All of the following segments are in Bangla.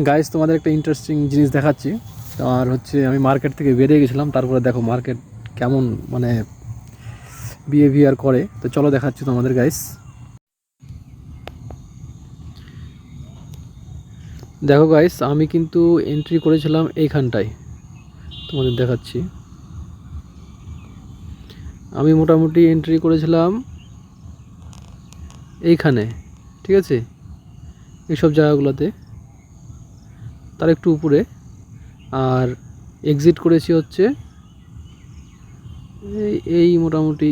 গাইস তোমাদের একটা ইন্টারেস্টিং জিনিস দেখাচ্ছি। আর হচ্ছে আমি মার্কেট থেকে বেরিয়ে গেছিলাম, তারপরে দেখো মার্কেট কেমন মানে বিহেভিয়ার করে। তো চলো দেখাচ্ছি তোমাদের গাইস। দেখো গাইস, আমি কিন্তু এন্ট্রি করেছিলাম এইখানটায়, তোমাদের দেখাচ্ছি। আমি মোটামুটি এন্ট্রি করেছিলাম এইখানে, ঠিক আছে, এইসব জায়গাগুলোতে, তার একটু উপরে। আর এক্সিট করেছি হচ্ছে এই মোটামুটি,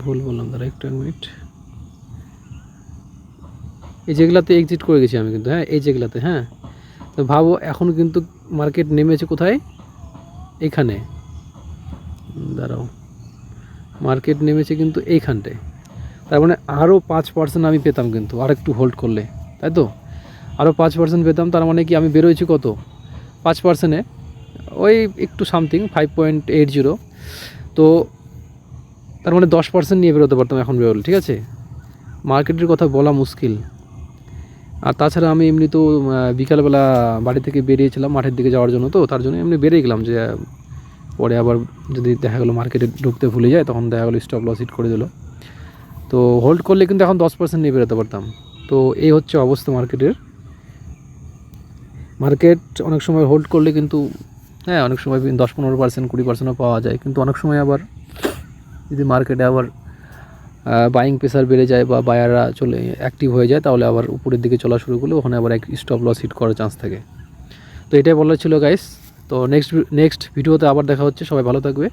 ভুল বললাম, তারা একটু এক মিনিট, এই যেগুলাতে এক্সিট করে গেছি আমি কিন্তু, হ্যাঁ এই যেগুলাতে। হ্যাঁ, তো ভাবো এখন কিন্তু মার্কেট নেমেছে কোথায়, এইখানে। দাঁড়াও, মার্কেট নেমেছে কিন্তু এইখানটায়। তার মানে আরও 5% আমি পেতাম কিন্তু আর একটু হোল্ড করলে, তাই তো? আরও 5% পেতাম। তার মানে কি আমি বেরোয়েছি কত, 5%-এ ওই একটু সামথিং 5.80। তো তার মানে 10% নিয়ে বেরোতে পারতাম এখন বেরোলে, ঠিক আছে? মার্কেটের কথা বলা মুশকিল। আর তাছাড়া আমি এমনি তো বিকালবেলা বাড়ি থেকে বেরিয়েছিলাম মাঠের দিকে যাওয়ার জন্য, তো তার জন্য এমনি বেরিয়ে গেলাম, যে পরে আবার যদি দেখা গেলো মার্কেটে ঢুকতে ভুলে যায়, তখন দেখা গেলো স্টপ লস হিট করে দিল। তো হোল্ড করলে কিন্তু এখন 10% নিয়ে বেরোতে পারতাম। তো এই হচ্ছে অবস্থা মার্কেটের। মার্কেট অনেক সময় হোল্ড করলে কিন্তু, হ্যাঁ অনেক সময় 10-15%, 20%ও পাওয়া যায়, কিন্তু অনেক সময় আবার যদি মার্কেটে আবার বাইং প্রেসার বেড়ে যায় বা বায়াররা চলে অ্যাক্টিভ হয়ে যায়, তাহলে আবার উপরের দিকে চলা শুরু করলে ওখানে আবার এক স্টপ লস হিট করার চান্স থাকে। তো এটাই বলার ছিল গাইস। তো নেক্সট ভিডিওতে আবার দেখা হচ্ছে। সবাই ভালো থাকবে।